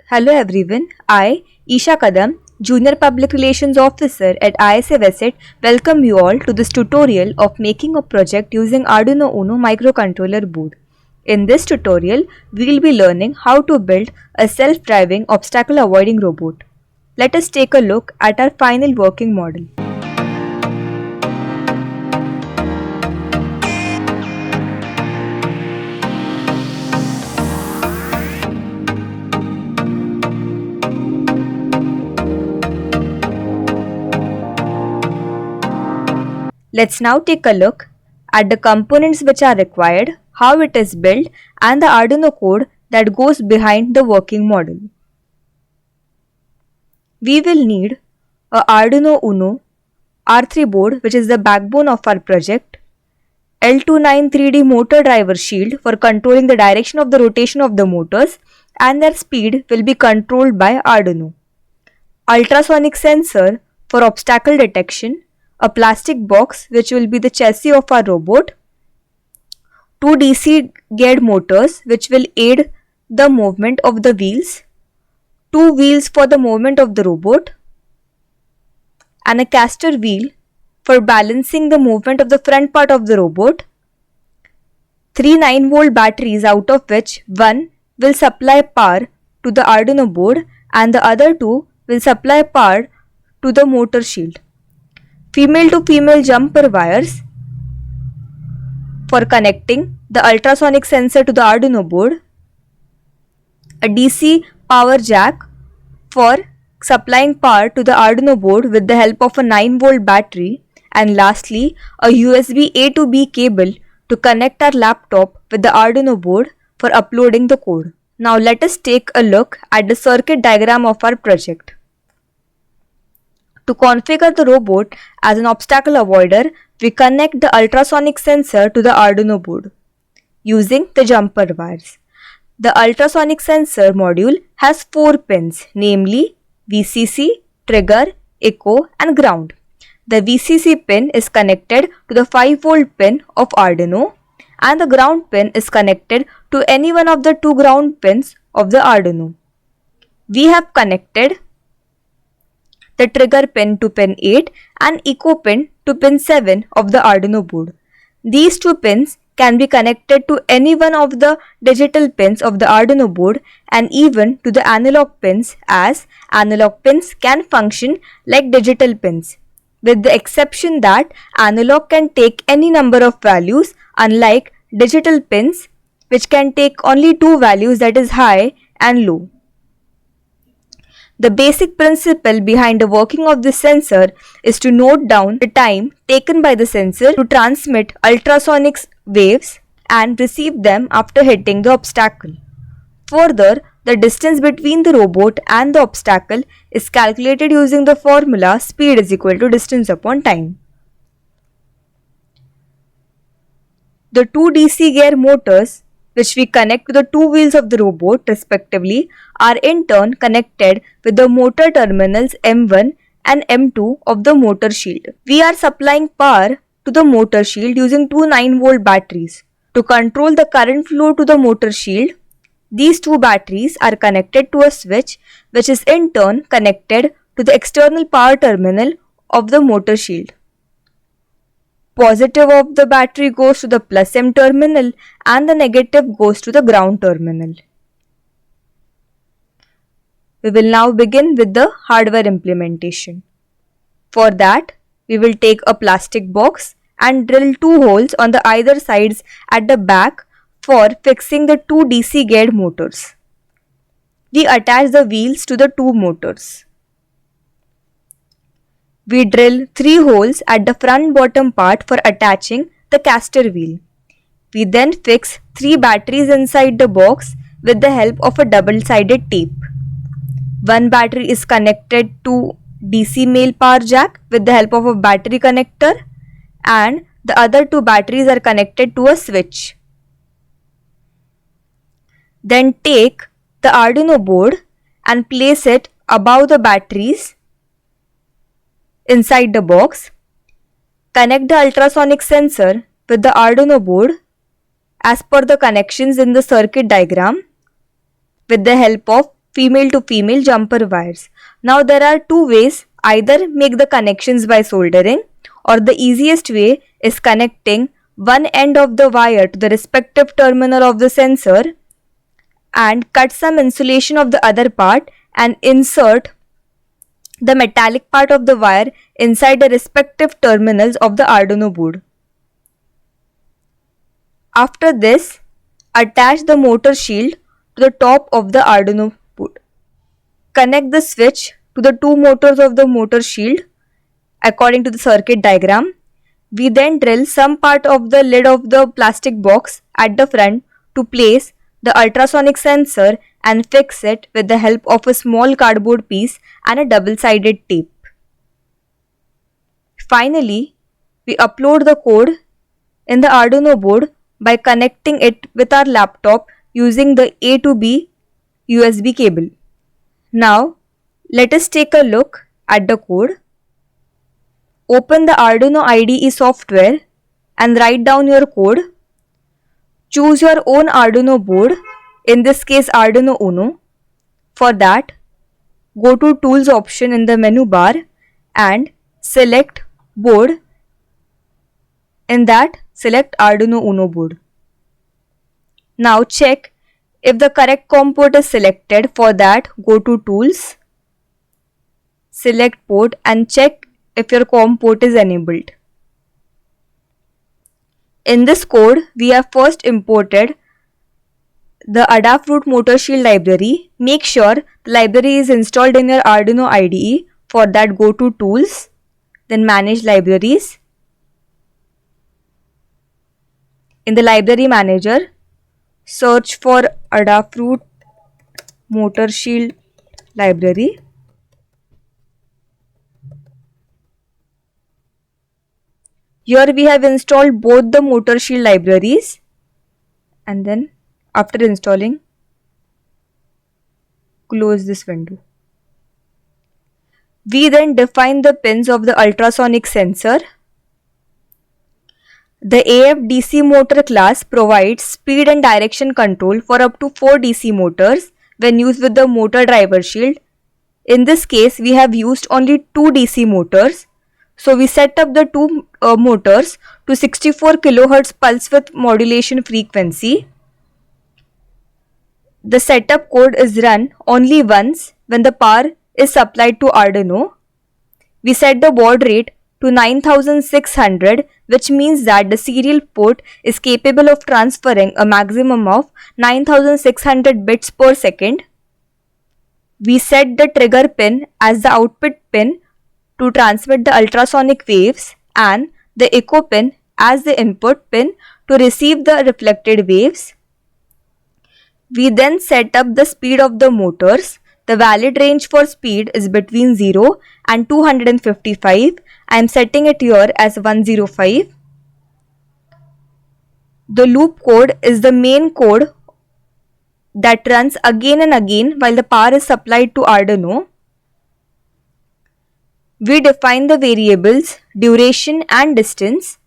Hello everyone, I, Isha Kadam, Junior Public Relations Officer at ISA Veset, welcome you all to this tutorial of making a project using Arduino Uno microcontroller board. In this tutorial, we will be learning how to build a self-driving obstacle avoiding robot. Let us take a look at our final working model. Let's now take a look at the components which are required, how it is built, and the Arduino code that goes behind the working model. We will need a Arduino Uno R3 board, which is the backbone of our project, L293D motor driver shield for controlling the direction of the rotation of the motors, and their speed will be controlled by Arduino, ultrasonic sensor for obstacle detection, a plastic box which will be the chassis of our robot, 2 DC geared motors which will aid the movement of the wheels, 2 wheels for the movement of the robot, and a caster wheel for balancing the movement of the front part of the robot, 3 9-volt batteries, out of which one will supply power to the Arduino board and the other two will supply power to the motor shield, female to female jumper wires for connecting the ultrasonic sensor to the Arduino board, a DC power jack for supplying power to the Arduino board with the help of a 9-volt battery, and lastly a USB A to B cable to connect our laptop with the Arduino board for uploading the code. Now let us take a look at the circuit diagram of our project. To configure the robot as an obstacle avoider, we connect the ultrasonic sensor to the Arduino board using the jumper wires. The ultrasonic sensor module has 4 pins, namely VCC, trigger, echo, and ground. The VCC pin is connected to the 5-volt pin of Arduino, and the ground pin is connected to any one of the 2 ground pins of the Arduino. We have connected the trigger pin to pin 8 and echo pin to pin 7 of the Arduino board. These 2 pins can be connected to any one of the digital pins of the Arduino board and even to the analog pins, as analog pins can function like digital pins, with the exception that analog can take any number of values, unlike digital pins which can take only 2 values, that is high and low. The basic principle behind the working of this sensor is to note down the time taken by the sensor to transmit ultrasonic waves and receive them after hitting the obstacle. Further, the distance between the robot and the obstacle is calculated using the formula speed is equal to distance upon time. The 2 DC gear motors, which we connect to the 2 wheels of the robot respectively, are in turn connected with the motor terminals M1 and M2 of the motor shield. We are supplying power to the motor shield using 2 9-volt batteries. To control the current flow to the motor shield, these 2 batteries are connected to a switch which is in turn connected to the external power terminal of the motor shield. Positive of the battery goes to the plus M terminal and the negative goes to the ground terminal. We will now begin with the hardware implementation. For that, we will take a plastic box and drill 2 holes on the either sides at the back for fixing the 2 DC geared motors. We attach the wheels to the 2 motors. We drill 3 holes at the front bottom part for attaching the caster wheel. We then fix 3 batteries inside the box with the help of a double-sided tape. One battery is connected to DC male power jack with the help of a battery connector, and the other 2 batteries are connected to a switch. Then take the Arduino board and place it above the batteries inside the box. Connect the ultrasonic sensor with the Arduino board as per the connections in the circuit diagram with the help of female to female jumper wires. Now there are two ways, either make the connections by soldering, or the easiest way is connecting one end of the wire to the respective terminal of the sensor and cut some insulation of the other part and insert the metallic part of the wire inside the respective terminals of the Arduino board. After this, attach the motor shield to the top of the Arduino board. Connect the switch to the two motors of the motor shield according to the circuit diagram. We then drill some part of the lid of the plastic box at the front to place the ultrasonic sensor and fix it with the help of a small cardboard piece and a double-sided tape. Finally, we upload the code in the Arduino board by connecting it with our laptop using the A to B USB cable. Now, let us take a look at the code. Open the Arduino IDE software and write down your code. Choose your own Arduino board, in this case Arduino Uno. For that, go to Tools option in the menu bar and select Board. In that, select Arduino Uno board. Now check if the correct COM port is selected. For that, go to Tools, select port and check if your COM port is enabled. In this code, we have first imported the Adafruit Motor Shield library. Make sure the library is installed in your Arduino IDE. For that, go to Tools, then Manage Libraries. In the Library Manager, search for Adafruit Motor Shield library. Here we have installed both the Motor Shield libraries, and then after installing, close this window. We then define the pins of the ultrasonic sensor. The AF DC motor class provides speed and direction control for up to 4 DC motors when used with the motor driver shield. In this case, we have used only 2 DC motors. So we set up the two motors to 64 kHz pulse width modulation frequency. The setup code is run only once when the power is supplied to Arduino. We set the baud rate to 9600, which means that the serial port is capable of transferring a maximum of 9600 bits per second. We set the trigger pin as the output pin to transmit the ultrasonic waves and the echo pin as the input pin to receive the reflected waves. We then set up the speed of the motors. The valid range for speed is between 0 and 255. I am setting it here as 105. The loop code is the main code that runs again and again while the power is supplied to Arduino. We define the variables duration and distance.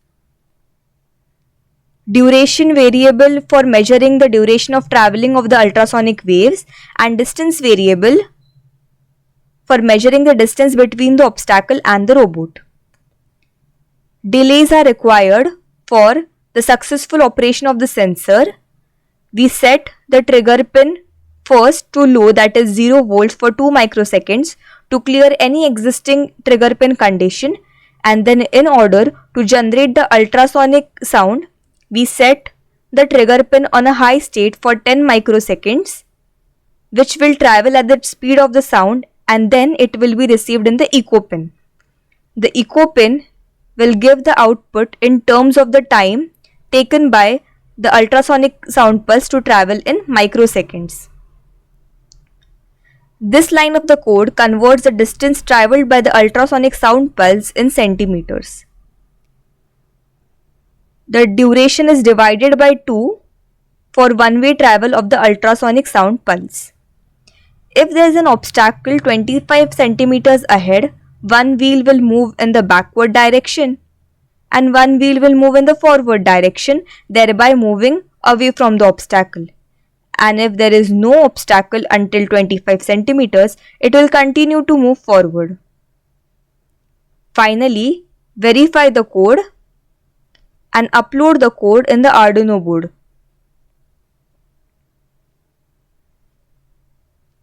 Duration variable for measuring the duration of traveling of the ultrasonic waves, and distance variable for measuring the distance between the obstacle and the robot. Delays are required for the successful operation of the sensor. We set the trigger pin first to low, that is 0 volts for 2 microseconds to clear any existing trigger pin condition, and then in order to generate the ultrasonic sound, we set the trigger pin on a high state for 10 microseconds, which will travel at the speed of the sound, and then it will be received in the echo pin. The echo pin will give the output in terms of the time taken by the ultrasonic sound pulse to travel in microseconds. This line of the code converts the distance traveled by the ultrasonic sound pulse in centimeters. The duration is divided by 2 for one-way travel of the ultrasonic sound pulse. If there is an obstacle 25 centimeters ahead, one wheel will move in the backward direction and one wheel will move in the forward direction, thereby moving away from the obstacle. and if there is no obstacle until 25 centimeters, it will continue to move forward. Finally, verify the code and upload the code in the Arduino board.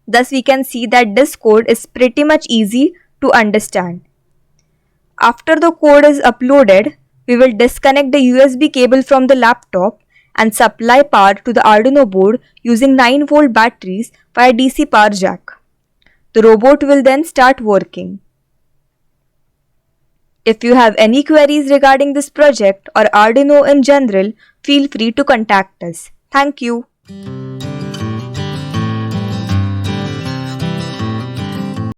Thus, we can see that this code is pretty much easy to understand. After the code is uploaded, we will disconnect the USB cable from the laptop and supply power to the Arduino board using 9-volt batteries via DC power jack. The robot will then start working. If you have any queries regarding this project or Arduino in general, feel free to contact us. Thank you.